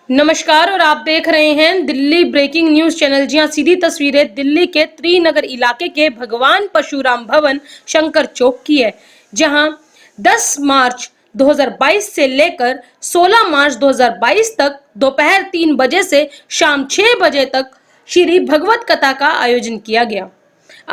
नमस्कार और आप देख रहे हैं दिल्ली ब्रेकिंग न्यूज चैनल। जी हां, सीधी तस्वीरें दिल्ली के त्रिनगर इलाके के भगवान परशुराम भवन शंकर चौक की है, जहां 10 मार्च 2022 से लेकर 16 मार्च 2022 तक दोपहर 3 बजे से शाम 6 बजे तक श्री भगवत कथा का आयोजन किया गया।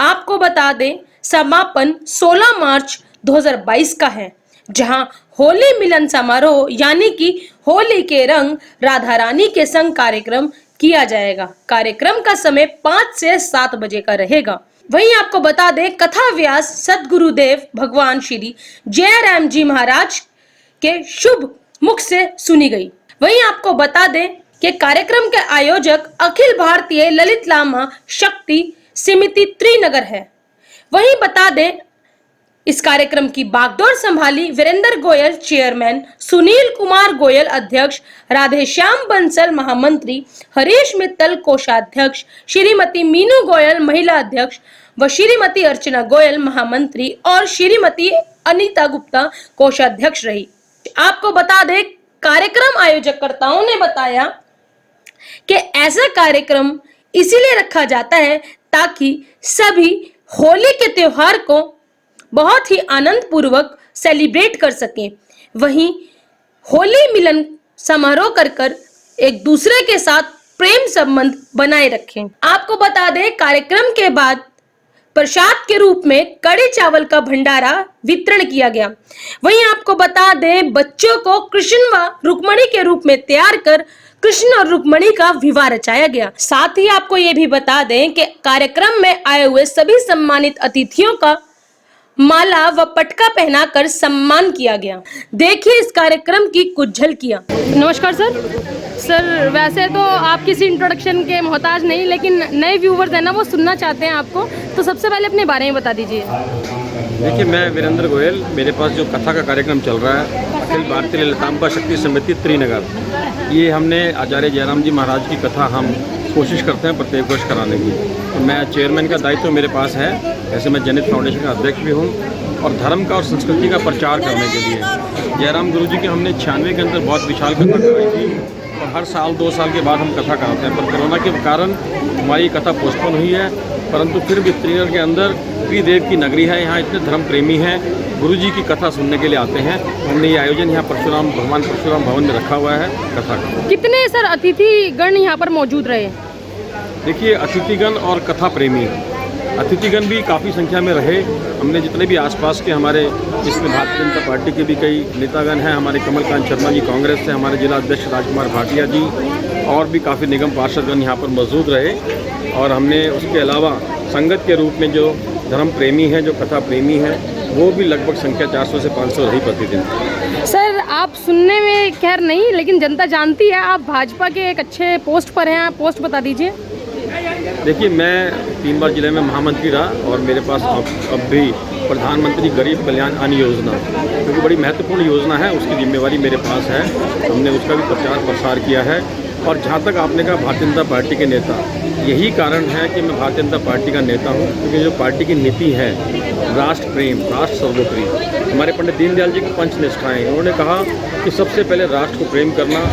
आपको बता दें, समापन 16 मार्च 2022 का है, जहां होली मिलन समारोह यानी कि होली के रंग राधा रानी के संग कार्यक्रम किया जाएगा। कार्यक्रम का समय 5 से 7 बजे का रहेगा। वहीं आपको बता दें, कथा व्यास सदगुरुदेव भगवान श्री जयराम जी महाराज के शुभ मुख से सुनी गई। वहीं आपको बता दें कि कार्यक्रम के आयोजक अखिल भारतीय ललित लामा शक्ति समिति त्रिनगर है। वहीं बता दें, इस कार्यक्रम की बागडोर संभाली वीरेंद्र गोयल चेयरमैन, सुनील कुमार गोयल अध्यक्ष, राधेश्याम बंसल महामंत्री, हरीश मित्तल कोषाध्यक्ष, श्रीमती मीनू गोयल महिला अध्यक्ष व श्रीमती अर्चना गोयल महामंत्री और श्रीमती अनीता गुप्ता कोषाध्यक्ष रही। आपको बता दें, कार्यक्रम आयोजकर्ताओं ने बताया कि ऐसा कार्यक्रम इसीलिए रखा जाता है ताकि सभी होली के त्योहार को बहुत ही आनंद पूर्वक सेलिब्रेट कर सकें। वहीं होली मिलन समारोह कर एक दूसरे के साथ प्रेम संबंध बनाए रखें। आपको बता दें, कार्यक्रम के बाद प्रसाद के रूप में कड़ी चावल का भंडारा वितरण किया गया। वहीं आपको बता दें, बच्चों को कृष्ण व रुक्मणी के रूप में तैयार कर कृष्ण और रुक्मणी का विवाह रचाया गया। साथ ही आपको ये भी बता दें कि कार्यक्रम में आए हुए सभी सम्मानित अतिथियों का माला व पटका पहनाकर सम्मान किया गया। देखिए इस कार्यक्रम की कुछ झलकियां। नमस्कार सर, वैसे तो आप किसी इंट्रोडक्शन के मोहताज नहीं, लेकिन नए व्यूवर्स हैं ना, वो सुनना चाहते हैं आपको, तो सबसे पहले अपने बारे में बता दीजिए। देखिए, मैं वीरेंद्र गोयल, मेरे पास जो कथा का कार्यक्रम चल रहा है अखिल भारतीय ललितांबा शक्ति समिति त्रिनगर, ये हमने आचार्य जयराम जी महाराज की कथा हम कोशिश करते हैं प्रत्येक वर्ष कराने की। तो मैं चेयरमैन का दायित्व मेरे पास है। ऐसे मैं जनहित फाउंडेशन का अध्यक्ष भी हूँ और धर्म का और संस्कृति का प्रचार करने के लिए जयराम गुरु जी के हमने 96 के अंदर बहुत विशाल कथा कराई थी और हर साल 2 साल के बाद हम कथा कराते हैं। पर कोरोना के कारण हमारी कथा पोस्टपोन हुई है, परंतु फिर भी त्रिनगर के अंदर त्रिदेव की नगरी है, यहाँ इतने धर्म प्रेमी हैं, गुरु जी की कथा सुनने के लिए आते हैं। हमने ये आयोजन यहाँ भगवान परशुराम भवन में रखा हुआ है कथा का। कितने सर अतिथिगण यहाँ पर मौजूद रहे? देखिए, अतिथिगण और कथा प्रेमी, अतिथिगण भी काफ़ी संख्या में रहे। हमने जितने भी आसपास के हमारे, जिसमें भारतीय जनता पार्टी के भी कई नेतागण हैं, हमारे कमलकांत शर्मा जी कांग्रेस से, हमारे जिला अध्यक्ष राजकुमार भाटिया जी और भी काफ़ी निगम पार्षदगण यहाँ पर मौजूद रहे। और हमने उसके अलावा संगत के रूप में जो धर्म प्रेमी हैं, जो कथा प्रेमी हैं, वो भी लगभग संख्या 400 से 500 रही प्रतिदिन। सर, आप सुनने में खैर नहीं, लेकिन जनता जानती है आप भाजपा के एक अच्छे पोस्ट पर हैं, आप पोस्ट बता दीजिए। देखिए, मैं 3 बार जिले में महामंत्री रहा और मेरे पास अब भी प्रधानमंत्री गरीब कल्याण अन्न योजना, क्योंकि बड़ी महत्वपूर्ण योजना है, उसकी जिम्मेवारी मेरे पास है। हमने उसका भी प्रचार प्रसार किया है। और जहाँ तक आपने कहा भारतीय जनता पार्टी के नेता, यही कारण है कि मैं भारतीय जनता पार्टी का नेता हूँ, क्योंकि जो पार्टी की नीति है राष्ट्र प्रेम, राष्ट्र सर्वोपरि, हमारे पंडित दीनदयाल जी की पंचनिष्ठाएँ, उन्होंने कहा कि सबसे पहले राष्ट्र को प्रेम करना,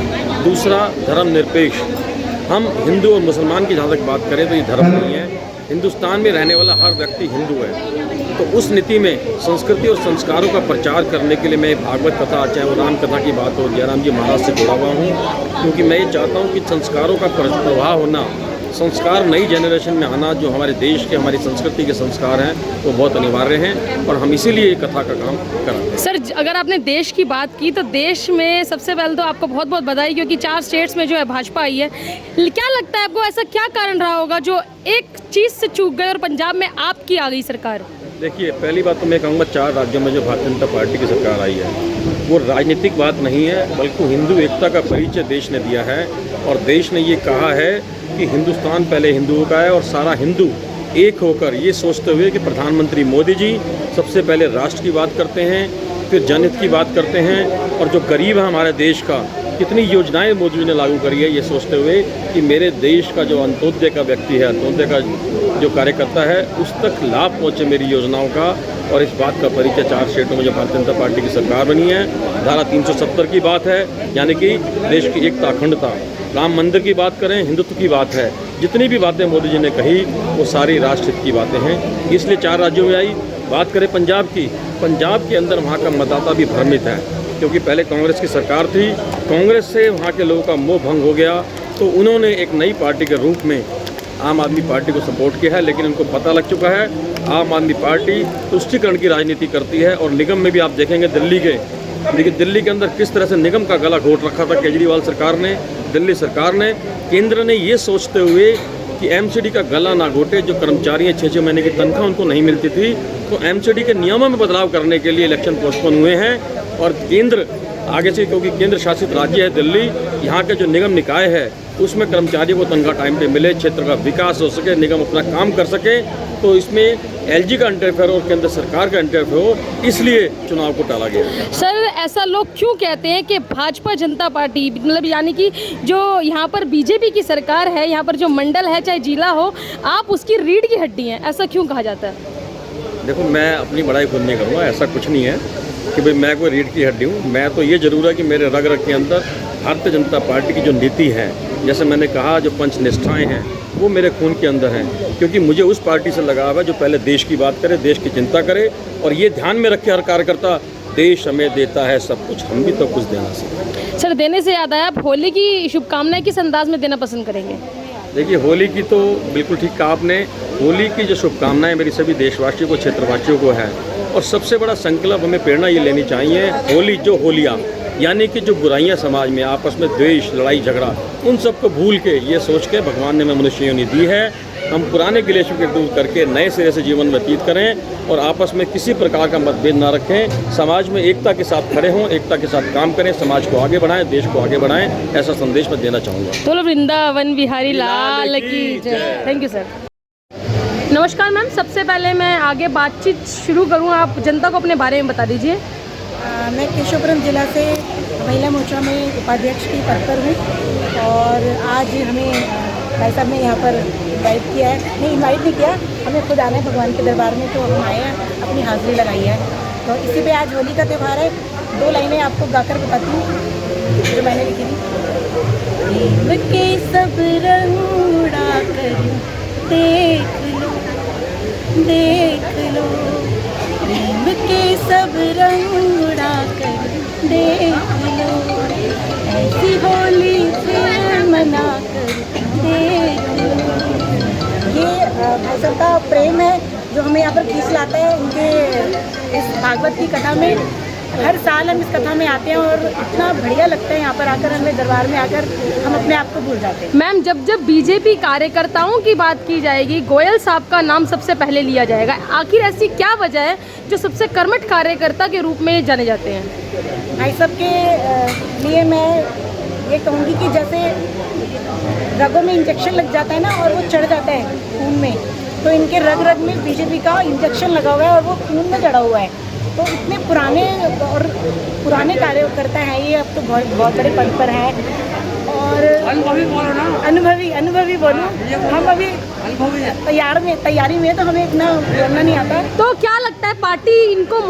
दूसरा धर्मनिरपेक्ष। हम हिंदू और मुसलमान की जहाँ तक बात करें तो ये धर्म नहीं है, हिंदुस्तान में रहने वाला हर व्यक्ति हिंदू है। तो उस नीति में संस्कृति और संस्कारों का प्रचार करने के लिए मैं भागवत कथा, चाहे वो राम कथा की बात हो, जयराम जी महाराज से जुड़ा हुआ हूँ, क्योंकि मैं ये चाहता हूँ कि संस्कारों का प्रवाह होना, संस्कार नई जनरेशन में आना, जो हमारे देश के, हमारी संस्कृति के संस्कार हैं, वो बहुत अनिवार्य हैं और हम इसीलिए कथा का काम कराते हैं। सर, अगर आपने देश की बात की तो देश में सबसे पहले तो आपको बहुत बहुत बधाई, क्योंकि 4 स्टेट्स में जो है भाजपा आई है। क्या लगता है आपको, ऐसा क्या कारण रहा होगा जो एक चीज़ से चूक गए और पंजाब में आपकी आ गई सरकार? देखिए, पहली बात तो मैं कहूँगा 4 राज्यों में जो भारतीय जनता पार्टी की सरकार आई है वो राजनीतिक बात नहीं है, बल्कि हिंदू एकता का परिचय देश ने दिया है। और देश ने ये कहा है कि हिंदुस्तान पहले हिंदुओं का है और सारा हिंदू एक होकर ये सोचते हुए कि प्रधानमंत्री मोदी जी सबसे पहले राष्ट्र की बात करते हैं, फिर जनहित की बात करते हैं और जो गरीब है हमारे देश का कितनी योजनाएं मोदी जी ने लागू करी है, ये सोचते हुए कि मेरे देश का जो अंत्योदय का व्यक्ति है, अंत्योदय का जो कार्यकर्ता है, उस तक लाभ पहुँचे मेरी योजनाओं का। और इस बात का परिचय 4 स्टेटों में जो भारतीय जनता पार्टी की सरकार बनी है, धारा 370 की बात है, यानी कि देश की एकता अखंडता, राम मंदिर की बात करें, हिंदुत्व की बात है, जितनी भी बातें मोदी जी ने कही वो सारी राष्ट्रहित की बातें हैं। इसलिए 4 राज्यों में आई। बात करें पंजाब की, पंजाब के अंदर वहाँ का मतदाता भी भ्रमित है, क्योंकि पहले कांग्रेस की सरकार थी, कांग्रेस से वहाँ के लोगों का मोह भंग हो गया, तो उन्होंने एक नई पार्टी के रूप में आम आदमी पार्टी को सपोर्ट किया है। लेकिन उनको पता लग चुका है आम आदमी पार्टी तुष्टीकरण की राजनीति करती है। और निगम में भी आप देखेंगे दिल्ली के अंदर किस तरह से निगम का गला घोट रखा था केजरीवाल सरकार ने, दिल्ली सरकार ने। केंद्र ने ये सोचते हुए कि एमसीडी का गला ना घोटे, जो कर्मचारी हैं 6-6 महीने की तनख्वाह उनको नहीं मिलती थी, तो एमसीडी के नियमों में बदलाव करने के लिए इलेक्शन पोस्टपोन हुए हैं। और केंद्र आगे से, क्योंकि केंद्र शासित राज्य है दिल्ली, यहाँ के जो निगम निकाय है उसमें कर्मचारियों को तनख्वाह टाइम पे मिले, क्षेत्र का विकास हो सके, निगम अपना काम कर सके, तो इसमें एलजी का इंटरफेयर और केंद्र सरकार का इंटरफेयर हो, इसलिए चुनाव को टाला गया। सर, ऐसा लोग क्यों कहते हैं कि भाजपा जनता पार्टी, मतलब यानी कि जो यहाँ पर बीजेपी की सरकार है, यहाँ पर जो मंडल है चाहे जिला हो, आप उसकी रीढ़ की हड्डी हैं, ऐसा क्यों कहा जाता है? देखो, मैं अपनी बड़ाई खुद नहीं करूँगा, ऐसा कुछ नहीं है कि भाई मैं कोई रीढ़ की हड्डी हूँ। मैं तो ये जरूर है कि मेरे रग रग के अंदर भारतीय जनता पार्टी की जो नीति है, जैसे मैंने कहा, जो पंचनिष्ठाएँ हैं, वो मेरे खून के अंदर हैं, क्योंकि मुझे उस पार्टी से लगाव है जो पहले देश की बात करे, देश की चिंता करे, और ये ध्यान में रखे हर कार्यकर्ता, देश हमें देता है सब कुछ, हम भी तो कुछ देना सीखें। सर, देने से याद आया, आप होली की शुभकामनाएं किस अंदाज में देना पसंद करेंगे? देखिए, होली की तो बिल्कुल ठीक कहा आपने। होली की जो शुभकामनाएं मेरी सभी देशवासियों को, क्षेत्रवासियों को है। और सबसे बड़ा संकल्प हमें प्रेरणा ये लेनी चाहिए, होली जो होलिया, यानी कि जो बुराइयां समाज में, आपस में द्वेष, लड़ाई झगड़ा, उन सब को भूल के, ये सोच के भगवान ने हमें मनुष्य योनि दी है, हम पुराने गिलेशों के दूर करके नए सिरे से जीवन व्यतीत करें और आपस में किसी प्रकार का मतभेद ना रखें, समाज में एकता के साथ खड़े हों, एकता के साथ काम करें, समाज को आगे बढ़ाएं, देश को आगे बढ़ाएं, ऐसा संदेश मैं देना चाहूँगा। बोलो वृंदावन बिहारी लाल की जय। Thank you sir. नमस्कार मैम, सबसे पहले मैं आगे बातचीत शुरू करूँ, आप जनता को अपने बारे में बता दीजिए। मैं केशवपुरम जिला से महिला मोर्चा में उपाध्यक्ष की पद पर हूँ और आज हमें भाई साहब ने यहाँ पर इनवाइट किया है, नहीं इनवाइट नहीं किया, हमें खुद आना है भगवान के दरबार में, तो हम आए हैं, अपनी हाज़िरी लगाई है। तो इसी पे आज होली का त्यौहार है। 2 लाइनें आपको गाकर बताती हूँ जो मैंने लिखी थी। प्रेम के सब रंग उड़ा कर देख लो, देख लो, प्रेम के सब रंग उड़ा कर देख लो, ऐसी होली फिर मना कर देख लो। ये भाई साहब का प्रेम है जो हमें यहाँ पर खींच लाता है। उनके इस भागवत की कथा में हर साल हम इस कथा में आते हैं और इतना बढ़िया लगता है यहाँ पर आकर, हमें दरबार में आकर हम अपने आप को भूल जाते हैं। मैम, जब बीजेपी कार्यकर्ताओं की बात की जाएगी, गोयल साहब का नाम सबसे पहले लिया जाएगा। आखिर ऐसी क्या वजह है जो सबसे कर्मठ कार्यकर्ता के रूप में जाने जाते हैं? भाई साहब के लिए मैं ये कहूँगी कि जैसे रगों में इंजेक्शन लग जाता है ना और वो चढ़ जाता है खून में, तो इनके रग रग में बीजेपी का इंजेक्शन लगा हुआ है और वो खून में चढ़ा हुआ है। तो इतने पुराने कार्यकर्ता हैं ये, अब तो बहुत बड़े पद पर हैं और अनुभवी बोलो। हम अभी तैयारी में तो हमें इतना बोलना नहीं आता। तो क्या लगता है पार्टी को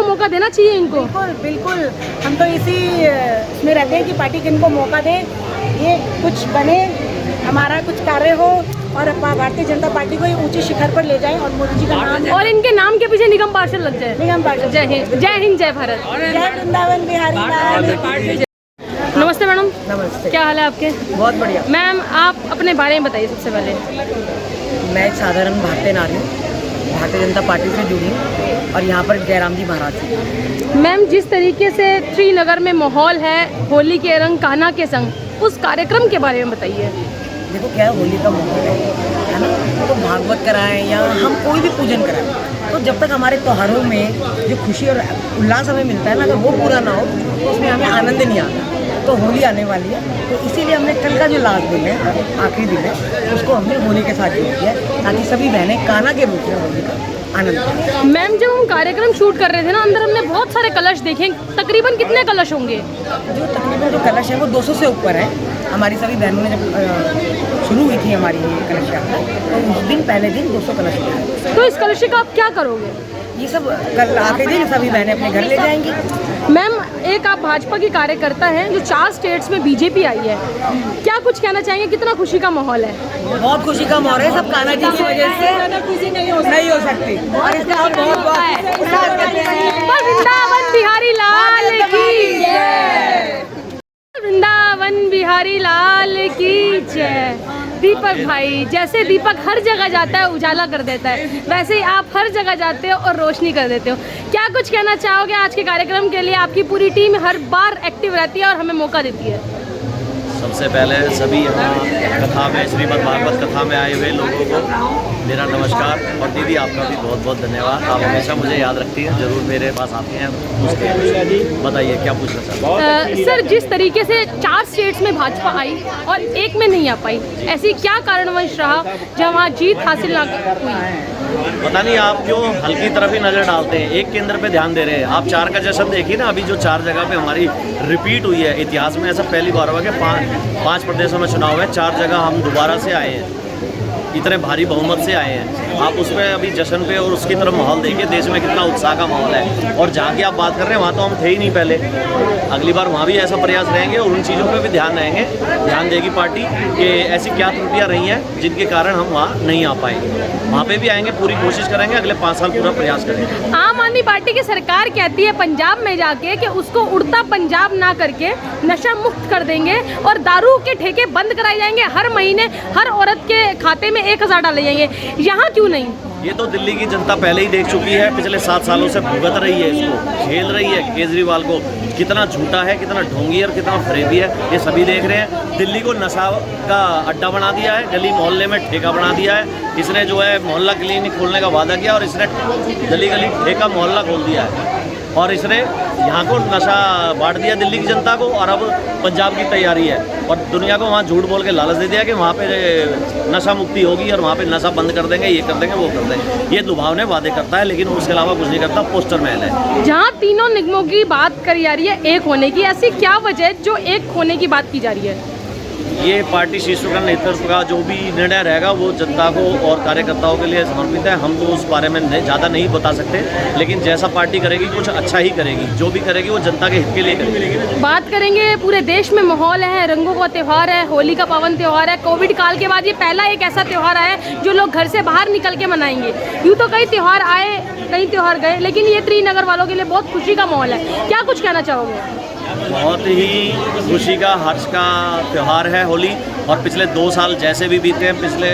मौका देना चाहिए इनको? बिल्कुल, हम तो इसमें रहते हैं कि पार्टी को इनको मौका दे, ये कुछ बने, हमारा कुछ कार्य हो और भारतीय जनता पार्टी को ऊंचे शिखर पर ले जाएं और मोदी जी का नाम और इनके नाम के पीछे निगम पार्षद लग जाए। निगम पार्षद। जय हिंद, जय हिंद, जय भारत, जय वृंदावन बिहारी लाल। नमस्ते मैडम। नमस्ते। क्या हाल है आपके? बहुत बढ़िया। मैम, आप अपने बारे में बताइए सबसे पहले। मैं एक साधारण भारतीय नारी हूँ, भारतीय जनता पार्टी से जुड़ी हूँ और यहाँ पर जयराम जी महाराज जी। मैम, जिस तरीके से श्रीनगर में माहौल है होली के रंग कान्हा के संग, उस कार्यक्रम के बारे में बताइए। देखो क्या है, होली का माहौल है ना, तो भागवत कराएं या हम कोई भी पूजन कराएं, तो जब तक हमारे त्योहारों में जो खुशी और उल्लास हमें मिलता है ना, अगर वो पूरा ना हो तो उसमें हमें आनंद नहीं आता। तो होली आने वाली है, तो इसीलिए हमने कल का जो लास्ट दिन है, आखिरी दिन है, उसको हमने होली के साथ जोड़ दिया है, ताकि सभी बहनें कान्हा के रूप में होली का आनंद। मैम जब हम कार्यक्रम शूट कर रहे थे ना, अंदर हमने बहुत सारे कलश देखे। तकरीबन कितने कलश होंगे? जो तकरीबन जो कलश है वो 200 से ऊपर है। हमारी सभी बहनों ने जब शुरू हुई थी हमारी ये कलश यात्रा, तो उस दिन पहले दिन 200 कलश हुए। तो इस कलश का आप क्या करोगे? ये सब कल आखिरी दिन सभी बहनें अपने घर ले जाएंगी। मैम एक आप भाजपा की कार्यकर्ता हैं जो 4 स्टेट्स में बीजेपी आई है, क्या कुछ कहना चाहेंगे? कितना खुशी का माहौल है? बहुत खुशी का माहौल है। सब कान्हा जी की वजह से खुशी नहीं हो सकती और इसका हम बहुत बहुत करते हैं। वृंदावन बिहारी लाल की जय, वृंदावन बिहारी लाल की जय। दीपक भाई, जैसे दीपक हर जगह जाता है उजाला कर देता है, वैसे ही आप हर जगह जाते हो और रोशनी कर देते हो। क्या कुछ कहना चाहोगे आज के कार्यक्रम के लिए? आपकी पूरी टीम हर बार एक्टिव रहती है और हमें मौका देती है। सबसे पहले सभी यहाँ कथा में, श्रीमद् भागवत कथा में आए हुए लोगों को मेरा नमस्कार, और दीदी आपका भी बहुत बहुत धन्यवाद। आप हमेशा मुझे याद रखती हैं, ज़रूर मेरे पास आती हैं, पूछते हैं। बताइए क्या पूछना चाहते हैं? सर, जिस तरीके से 4 स्टेट्स में भाजपा आई और एक में नहीं आ पाई, ऐसी क्या कारणवश रहा जहाँ वहाँ जीत हासिल ना हुई? पता नहीं आप क्यों हल्की तरफ ही नज़र डालते हैं, एक केंद्र पे ध्यान दे रहे हैं। आप 4 का जश्न देखिए ना, अभी जो 4 जगह पे हमारी रिपीट हुई है। इतिहास में ऐसा पहली बार हुआ कि 5 प्रदेशों में चुनाव है, 4 जगह हम दोबारा से आए हैं, इतने भारी बहुमत से आए हैं। आप उसमें अभी जश्न पे और उसकी तरफ माहौल देखिए, देश में कितना उत्साह का माहौल है। और जहाँ की आप बात कर रहे हैं वहाँ तो हम थे ही नहीं पहले। अगली बार वहाँ भी ऐसा प्रयास रहेंगे और उन चीज़ों पे भी ध्यान रहेंगे, ध्यान देगी पार्टी कि ऐसी क्या त्रुटियाँ रही हैं जिनके कारण हम वहाँ नहीं आ पाए। वहाँ पे भी आएंगे, पूरी कोशिश करेंगे, अगले 5 साल पूरा प्रयास करेंगे। आम आदमी पार्टी की सरकार कहती है पंजाब में जाके कि उसको उड़ता पंजाब ना करके नशा मुक्त कर देंगे और दारू के ठेके बंद कराए जाएंगे। हर महीने हर औरत के खाते में 1000 डाले जाएंगे। यहाँ क्यों नहीं? ये तो दिल्ली की जनता पहले ही देख चुकी है, पिछले 7 सालों से भुगत रही है, इसको खेल रही है। केजरीवाल को कितना झूठा है, कितना ढोंगी है और कितना फरेबी है, ये सभी देख रहे हैं। दिल्ली को नशा का अड्डा बना दिया है, गली मोहल्ले में ठेका बना दिया है। इसने जो है मोहल्ला क्लिनिक खोलने का वादा किया और इसने गली गली ठेका मोहल्ला खोल दिया है और इसने यहाँ को नशा बांट दिया दिल्ली की जनता को। और अब पंजाब की तैयारी है और दुनिया को वहाँ झूठ बोल के लालच दे दिया कि वहाँ पे नशा मुक्ति होगी और वहाँ पे नशा बंद कर देंगे, ये कर देंगे, वो कर देंगे। ये लुभावने वादे करता है लेकिन उसके अलावा कुछ नहीं करता, पोस्टर मैन है। जहाँ तीनों निगमों की बात करी जा रही है एक होने की, ऐसी क्या वजह है जो एक होने की बात की जा रही है? ये पार्टी शीर्ष का नेतृत्व का जो भी निर्णय रहेगा वो जनता को और कार्यकर्ताओं के लिए समर्पित है। हम तो उस बारे में ज़्यादा नहीं बता सकते, लेकिन जैसा पार्टी करेगी कुछ अच्छा ही करेगी, जो भी करेगी वो जनता के हित के लिए करेगी। बात करेंगे, पूरे देश में माहौल है, रंगों का त्यौहार है, होली का पावन त्यौहार है। कोविड काल के बाद ये पहला एक ऐसा त्यौहार आया जो लोग घर से बाहर निकल के मनाएंगे। यूँ तो कई त्यौहार आए, कई त्यौहार गए, लेकिन ये त्रिनगर वालों के लिए बहुत खुशी का माहौल है। क्या कुछ कहना चाहोगे? बहुत ही खुशी का, हर्ष का त्यौहार है होली। और पिछले 2 साल जैसे भी बीते हैं, पिछले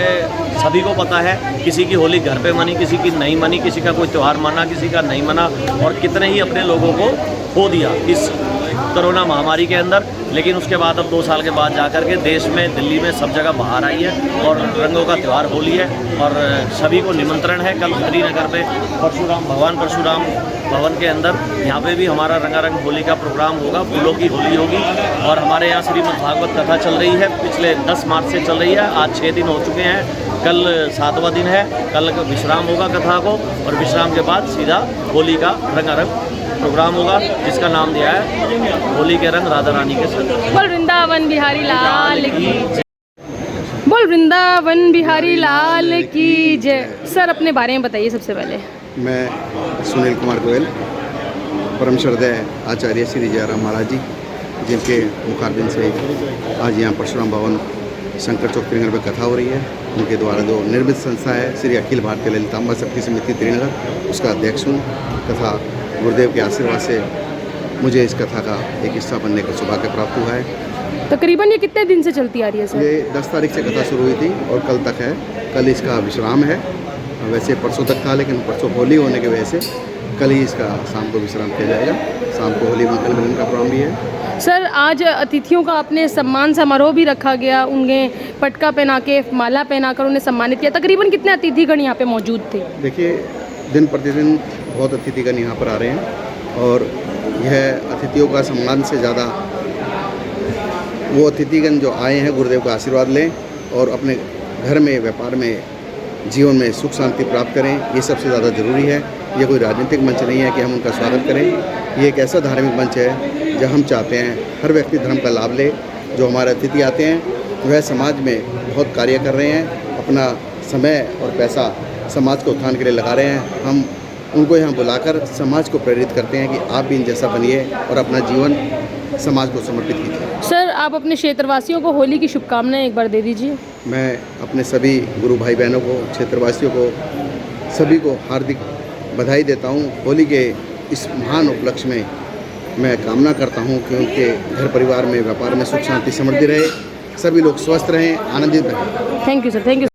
सभी को पता है, किसी की होली घर पे मनी, किसी की नहीं मनी, किसी का कोई त्यौहार मना, किसी का नहीं मना, और कितने ही अपने लोगों को खो दिया इस कोरोना महामारी के अंदर। लेकिन उसके बाद अब 2 साल के बाद जाकर के देश में, दिल्ली में सब जगह बाहर आई है और रंगों का त्यौहार होली है। और सभी को निमंत्रण है कल श्रीनगर में भगवान परशुराम भवन के अंदर, यहाँ पे भी हमारा रंगारंग होली का प्रोग्राम होगा, फूलों की होली होगी। और हमारे यहाँ श्रीमद् भागवत कथा चल रही है, पिछले 10 मार्च से चल रही है, आज 6 दिन हो चुके हैं, कल 7वां दिन है। कल विश्राम होगा कथा को और विश्राम के बाद सीधा होली का रंगारंग प्रोग्राम होगा, जिसका नाम दिया है होली के रंग राधा रानी के संग। बोल वृंदावन बिहारी लाल की जय। बोल वृंदावन बिहारी लाल की जय। सर, अपने बारे में बताइए सबसे पहले। मैं सुनील कुमार गोयल, परम श्रद्धेय आचार्य श्री जयराम महाराज जी, जिनके मुखारबिन से आज यहाँ परशुराम भवन शंकर चौक त्रिनगर में कथा हो रही है। उनके द्वारा जो निर्मित संस्था है श्री अखिल भारतीय ललितांबा शक्ति समिति त्रिनगर, उसका अध्यक्ष हूँ तथा गुरुदेव के आशीर्वाद से मुझे इस कथा का एक हिस्सा बनने का सौभाग्य प्राप्त हुआ है। तकरीबन ये कितने दिन से चलती आ रही है सर? ये 10 तारीख से कथा शुरू हुई थी और कल तक है। कल इसका विश्राम है, वैसे परसों तक था लेकिन परसों होली होने की वजह से कल ही इसका शाम को विश्राम किया जाएगा। शाम को होली मंगल मिलन का प्रोग्राम भी है। सर, आज अतिथियों का अपने सम्मान समारोह भी रखा गया, उन्हें पटका पहना के, माला पहनाकर उन्हें सम्मानित किया। तकरीबन कितने अतिथिगण यहाँ पे मौजूद थे? देखिए, दिन प्रतिदिन बहुत अतिथिगण यहाँ पर आ रहे हैं और यह अतिथियों का सम्मान से ज़्यादा वो अतिथिगण जो आए हैं गुरुदेव का आशीर्वाद लें और अपने घर में, व्यापार में जीवन में सुख शांति प्राप्त करें, ये सबसे ज़्यादा ज़रूरी है। ये कोई राजनीतिक मंच नहीं है कि हम उनका स्वागत करें। ये एक ऐसा धार्मिक मंच है जहाँ हम चाहते हैं हर व्यक्ति धर्म का लाभ ले। जो हमारे अतिथि आते हैं वह समाज में बहुत कार्य कर रहे हैं, अपना समय और पैसा समाज को उत्थान के लिए लगा रहे हैं। हम उनको यहाँ बुलाकर समाज को प्रेरित करते हैं कि आप भी इन जैसा बनिए और अपना जीवन समाज को समर्पित कीजिए। सर, आप अपने क्षेत्रवासियों को होली की शुभकामनाएं एक बार दे दीजिए। मैं अपने सभी गुरु भाई बहनों को, क्षेत्रवासियों को, सभी को हार्दिक बधाई देता हूँ। होली के इस महान उपलक्ष्य में मैं कामना करता हूँ कि उनके घर परिवार में, व्यापार में सुख शांति समृद्धि रहे, सभी लोग स्वस्थ रहें, आनंदित रहें। Thank you sir, thank you.